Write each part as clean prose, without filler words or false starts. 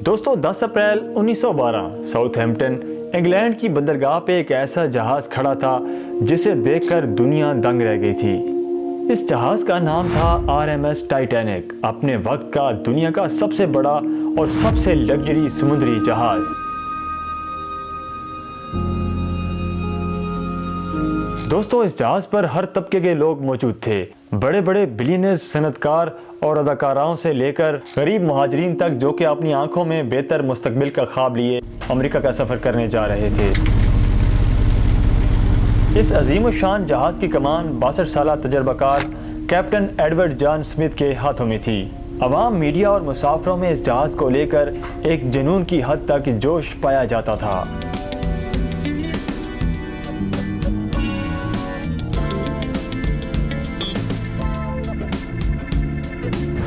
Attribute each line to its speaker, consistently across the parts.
Speaker 1: दोस्तों 10 अप्रैल 1912 Southampton England की बंदरगाह पे एक ऐसा जहाज खड़ा था जिसे देखकर दुनिया दंग रह गई थी। इस जहाज का नाम था RMS टाइटैनिक, अपने वक्त का दुनिया का सबसे बड़ा और सबसे लग्जरी समुद्री जहाज। दोस्तों इस जहाज पर हर तबके के लोग मौजूद थे, बड़े बड़े बिलियनर्स, सनतकार और अदाकाराओं से लेकर गरीब मुहाजिरीन तक, जो कि अपनी आंखों में बेहतर मुस्तकबिल का ख्वाब लिए अमेरिका का सफ़र करने जा रहे थे। इस अजीम शान जहाज की कमान 62 साल तजर्बाकार कैप्टन एडवर्ड जॉन स्मिथ के हाथों में थी। अवाम, मीडिया और मुसाफिरों में इस जहाज को लेकर एक जुनून की हद तक जोश पाया जाता था।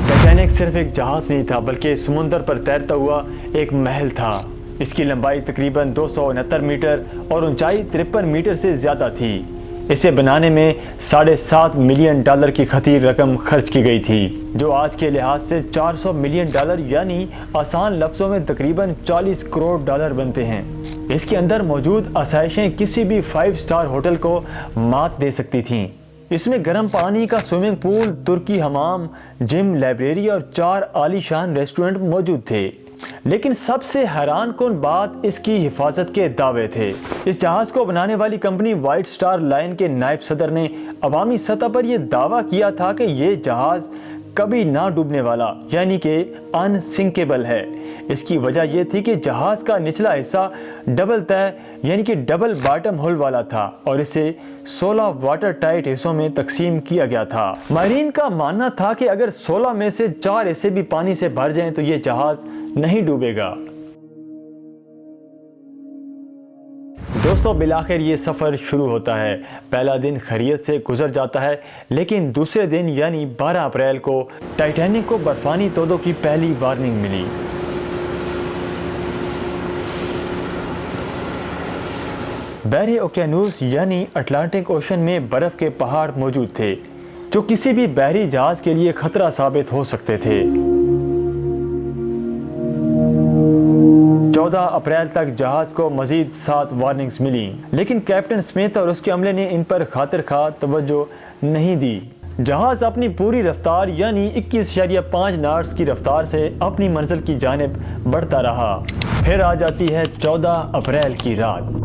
Speaker 1: टाइटैनिक सिर्फ एक जहाज नहीं था, बल्कि समुंदर पर तैरता हुआ एक महल था। इसकी लंबाई तकरीबन 269 मीटर और ऊंचाई 53 मीटर से ज़्यादा थी। इसे बनाने में $7.5 मिलियन की खतीर रकम खर्च की गई थी, जो आज के लिहाज से $400 मिलियन यानी आसान लफ्ज़ों में तकरीबन $40 करोड़ बनते हैं। इसके अंदर मौजूद आसाइशें किसी भी 5 स्टार होटल को मात दे सकती थीं। इसमें गर्म पानी का स्विमिंग पूल, तुर्की हमाम, जिम, लाइब्रेरी और 4 आलीशान रेस्टोरेंट मौजूद थे। लेकिन सबसे हैरान कुन बात इसकी हिफाजत के दावे थे। इस जहाज को बनाने वाली कंपनी व्हाइट स्टार लाइन के नायब सदर ने अवामी सतह पर यह दावा किया था कि यह जहाज कभी ना डूबने वाला, यानी कि अनसिंकेबल है। इसकी वजह यह थी कि जहाज का निचला हिस्सा डबल तय यानी कि डबल बॉटम होल वाला था और इसे 16 वाटर टाइट हिस्सों में तकसीम किया गया था। माहिरीन का मानना था कि अगर 16 में से 4 हिस्से भी पानी से भर जाएं तो यह जहाज नहीं डूबेगा। दोस्तों बिलाखिर ये सफ़र शुरू होता है। पहला दिन खैरियत से गुजर जाता है, लेकिन दूसरे दिन यानी 12 अप्रैल को टाइटैनिक को बर्फानी तोदों की पहली वार्निंग मिली। बहरे ओकेनूस यानी अटलांटिक ओशन में बर्फ के पहाड़ मौजूद थे, जो किसी भी बहरी जहाज के लिए खतरा साबित हो सकते थे। 14 अप्रैल तक जहाज को मजीद 7 वार्निंग्स मिली, लेकिन कैप्टन स्मिथ और उसके अमले ने इन पर खातिर खा तवज्जो नहीं दी। जहाज अपनी पूरी रफ्तार यानी 21.5 नॉट्स की रफ्तार से अपनी मंजिल की जानिब बढ़ता रहा। फिर आ जाती है 14 अप्रैल की रात।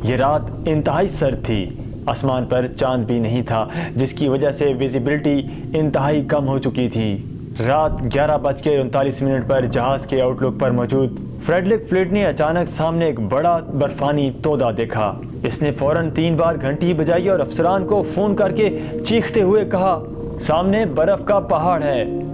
Speaker 1: ये रात इंतहाई सर्द थी। आसमान पर चांद भी नहीं था, जिसकी वजह से विजिबिलिटी इंतहाई कम हो चुकी थी। रात 11:39 पर जहाज के आउटलुक पर मौजूद फ्रेडरिक फ्लीट ने अचानक सामने एक बड़ा बर्फानी तोदा देखा। इसने फौरन 3 बार घंटी बजाई और अफसरान को फोन करके चीखते हुए कहा, सामने बर्फ का पहाड़ है।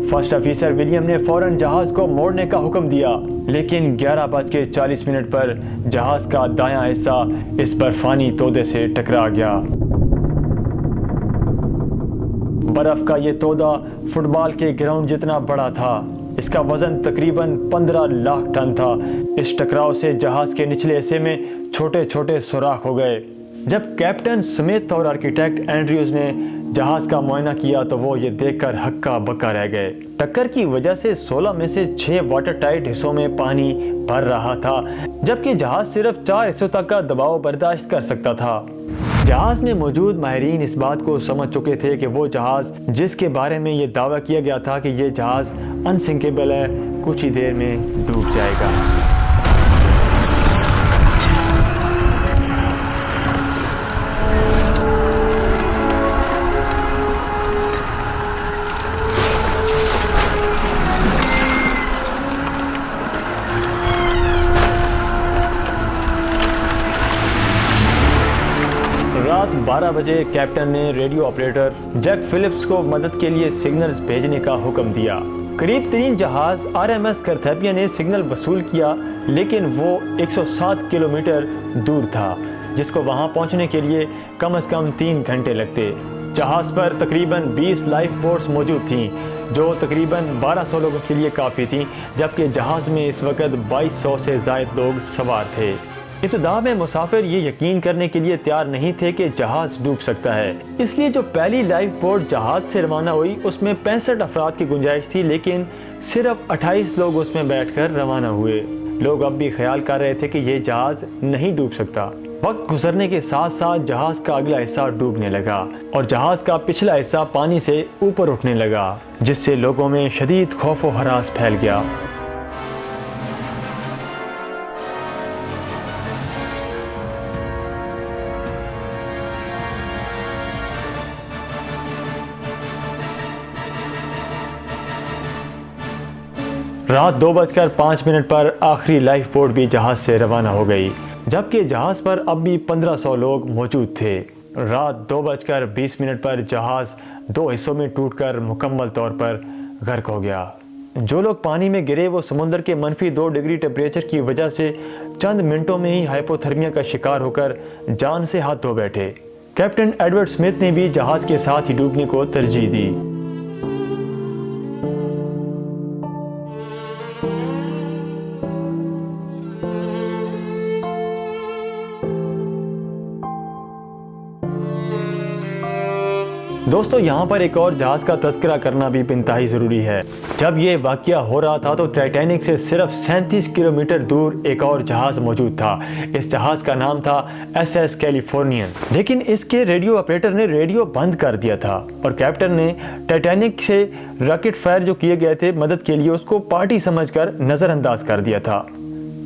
Speaker 1: फर्स्ट ऑफिसर विलियम ने फौरन जहाज को मोड़ने का हुक्म दिया, लेकिन 11:40 पर जहाज का दायां हिस्सा इस बर्फानी तोदे से टकरा गया। बर्फ का ये तोदा फुटबॉल के ग्राउंड जितना बड़ा था। इसका वजन तकरीबन 15 लाख टन था। इस टकराव से जहाज के निचले हिस्से में छोटे छोटे सुराख हो गए। जब कैप्टन स्मिथ और आर्किटेक्ट एंड्रयूज ने जहाज का मुआयना किया तो वो ये देखकर हक्का बक्का रह गए। टक्कर की वजह से 16 में से 6 वाटर टाइट हिस्सों में पानी भर रहा था, जबकि जहाज सिर्फ 4 हिस्सों तक का दबाव बर्दाश्त कर सकता था। जहाज में मौजूद माहिरीन इस बात को समझ चुके थे कि वो जहाज जिसके बारे में ये दावा किया गया था कि ये जहाज अनसिंकेबल है, कुछ ही देर में डूब जाएगा। रात 12 बजे कैप्टन ने रेडियो ऑपरेटर जैक फिलिप्स को मदद के लिए सिग्नल्स भेजने का हुक्म दिया। करीब 3 जहाज RMS करथेपिया ने सिग्नल वसूल किया, लेकिन वो 107 किलोमीटर दूर था, जिसको वहां पहुंचने के लिए कम से कम 3 घंटे लगते। जहाज पर तकरीबन 20 लाइफ बोट्स मौजूद थीं, जो तकरीबन 1200 लोगों के लिए काफ़ी थी, जबकि जहाज़ में इस वक्त 2200 से ज़ायद लोग सवार थे। इब्तिदा में मुसाफिर ये यकीन करने के लिए तैयार नहीं थे कि जहाज डूब सकता है, इसलिए जो पहली लाइफ बोट जहाज से रवाना हुई उसमें 65 अफराद की गुंजाइश थी, लेकिन सिर्फ 28 लोग उसमें बैठकर रवाना हुए। लोग अब भी ख्याल कर रहे थे कि ये जहाज नहीं डूब सकता। वक्त गुजरने के साथ साथ जहाज का अगला हिस्सा डूबने लगा और जहाज का पिछला हिस्सा पानी से ऊपर उठने लगा, जिससे लोगों में शदीद खौफ और हरास फैल गया। रात 2:05 पर आखिरी लाइफ बोट भी जहाज से रवाना हो गई, जबकि जहाज पर अब भी 1500 लोग मौजूद थे। रात 2:20 पर जहाज 2 हिस्सों में टूटकर मुकम्मल तौर पर गर्क हो गया। जो लोग पानी में गिरे वो समुद्र के -2 डिग्री टेम्परेचर की वजह से चंद मिनटों में ही हाइपोथर्मिया का शिकार होकर जान से हाथ धो बैठे। कैप्टन एडवर्ड स्मिथ ने भी जहाज के साथ ही डूबने को तरजीह दी। दोस्तों, यहाँ पर एक और जहाज का तज़किरा करना भी इंतहाई ज़रूरी है। जब ये वाक़या हो रहा था तो टाइटैनिक से सिर्फ 37 किलोमीटर दूर एक और जहाज़ मौजूद था। इस जहाज़ का नाम था SS कैलिफोर्नियन, लेकिन इसके रेडियो ऑपरेटर ने रेडियो बंद कर दिया था और कैप्टन ने टाइटैनिक से रॉकेट फायर जो किए गए थे मदद के लिए उसको पार्टी समझकर नज़रअंदाज कर दिया था।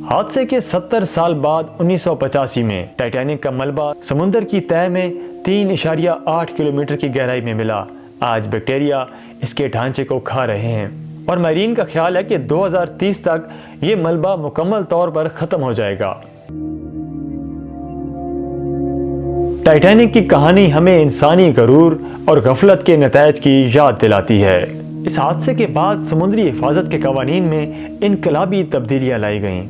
Speaker 1: हादसे के 70 साल बाद 1985 में टाइटैनिक का मलबा समुद्र की तह में 3.8 किलोमीटर की गहराई में मिला। आज बैक्टीरिया इसके ढांचे को खा रहे हैं और माहिरीन का ख्याल है कि 2030 तक ये मलबा मुकम्मल तौर पर खत्म हो जाएगा। टाइटैनिक की कहानी हमें इंसानी गरूर और गफलत के नतायज की याद दिलाती है। इस हादसे के बाद समुद्री हिफाजत के कवानीन में इनकलाबी तब्दीलियां लाई गईं।